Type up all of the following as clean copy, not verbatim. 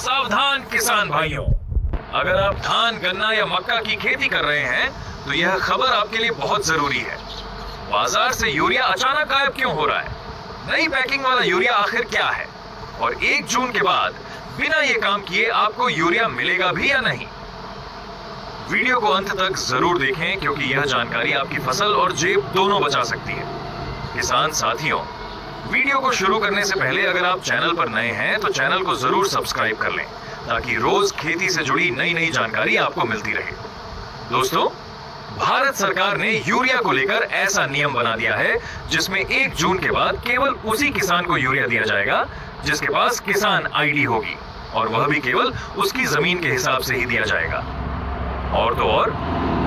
सावधान किसान भाइयों, अगर आप धान, गन्ना या मक्का की खेती कर रहे हैं तो यह खबर आपके लिए बहुत जरूरी है। बाजार से यूरिया अचानक गायब क्यों हो रहा है? नई पैकिंग वाला यूरिया आखिर क्या है? और 1 जून के बाद बिना ये काम किए आपको यूरिया मिलेगा भी या नहीं? वीडियो को अंत तक जरूर देखें, क्योंकि यह जानकारी आपकी फसल और जेब दोनों बचा सकती है। किसान साथियों, वीडियो को शुरू करने से पहले अगर आप चैनल पर नए हैं तो चैनल को जरूर सब्सक्राइब कर लें, ताकि रोज खेती से जुड़ी नई जानकारी आपको मिलती रहे। दोस्तों, भारत सरकार ने यूरिया को लेकर ऐसा नियम बना दिया है जिसमें 1 जून के बाद केवल उसी किसान को यूरिया दिया जाएगा जिसके पास किसान आईडी होगी, और वह भी केवल उसकी जमीन के हिसाब से ही दिया जाएगा। और तो और,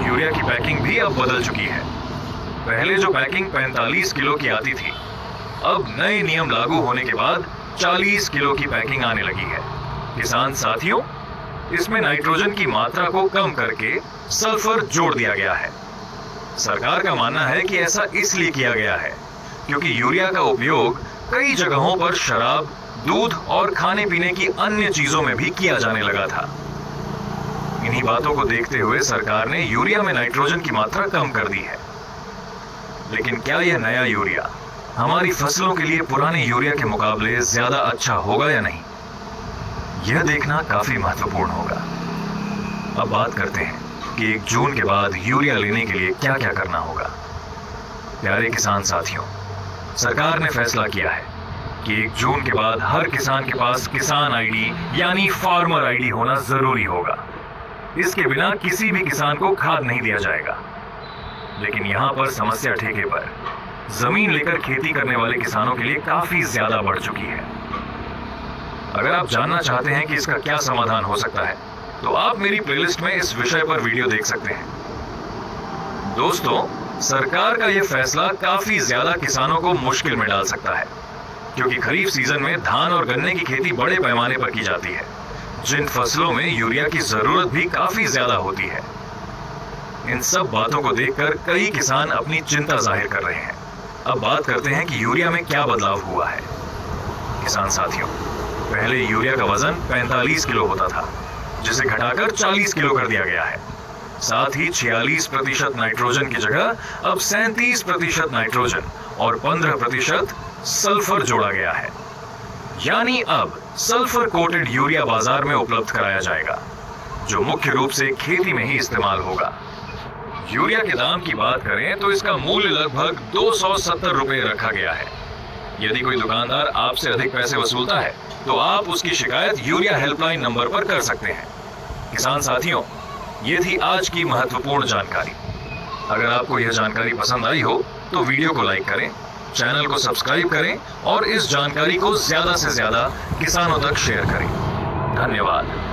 यूरिया की पैकिंग भी अब बदल चुकी है। पहले जो पैकिंग 45 किलो की आती थी, अब नए नियम लागू होने के बाद 40 किलो की पैकिंग आने लगी है। किसान साथियों, इसमें नाइट्रोजन की मात्रा को कम करके सल्फर जोड़ दिया गया है। सरकार का मानना है कि ऐसा इसलिए किया गया है क्योंकि यूरिया का उपयोग कई जगहों पर शराब, दूध और खाने पीने की अन्य चीजों में भी किया जाने लगा था। इन्हीं बातों को देखते हुए सरकार ने यूरिया में नाइट्रोजन की मात्रा कम कर दी है। लेकिन क्या यह नया यूरिया हमारी फसलों के लिए पुराने यूरिया के मुकाबले ज्यादा अच्छा होगा या नहीं, यह देखना काफी महत्वपूर्ण होगा। अब बात करते हैं कि 1 जून के बाद यूरिया लेने के लिए क्या क्या करना होगा। प्यारे किसान साथियों, सरकार ने फैसला किया है कि 1 जून के बाद हर किसान के पास किसान आईडी यानी फार्मर आईडी होना जरूरी होगा। इसके बिना किसी भी किसान को खाद नहीं दिया जाएगा। लेकिन यहां पर समस्या ठेके पर जमीन लेकर खेती करने वाले किसानों के लिए काफी ज्यादा बढ़ चुकी है। अगर आप जानना चाहते हैं कि इसका क्या समाधान हो सकता है, तो आप मेरी प्लेलिस्ट में इस विषय पर वीडियो देख सकते हैं। दोस्तों, सरकार का यह फैसला काफी ज्यादा किसानों को मुश्किल में डाल सकता है, क्योंकि खरीफ सीजन में धान और गन्ने की खेती बड़े पैमाने पर की जाती है, जिन फसलों में यूरिया की जरूरत भी काफी ज्यादा होती है। इन सब बातों को देखकर कई किसान अपनी चिंता जाहिर कर रहे हैं। अब बात करते हैं कि यूरिया में क्या बदलाव हुआ है। किसान साथियों, पहले यूरिया का वजन 45 किलो होता था, जिसे घटाकर 40 किलो कर दिया गया है। साथ ही 46% नाइट्रोजन की जगह अब 37% नाइट्रोजन और 15% सल्फर जोड़ा गया है। यानी अब सल्फर कोटेड यूरिया बाजार में उपलब्ध कराया जाएगा, जो मुख्य रूप से खेती में ही इस्तेमाल होगा। यूरिया के दाम की बात करें तो इसका मूल्य लगभग 270 रुपए रखा गया है। यदि कोई दुकानदार आपसे अधिक पैसे वसूलता है तो आप उसकी शिकायत यूरिया हेल्पलाइन नंबर पर कर सकते हैं। किसान साथियों, ये थी आज की महत्वपूर्ण जानकारी। अगर आपको यह जानकारी पसंद आई हो तो वीडियो को लाइक करें, चैनल को सब्सक्राइब करें और इस जानकारी को ज्यादा से ज्यादा किसानों तक शेयर करें। धन्यवाद।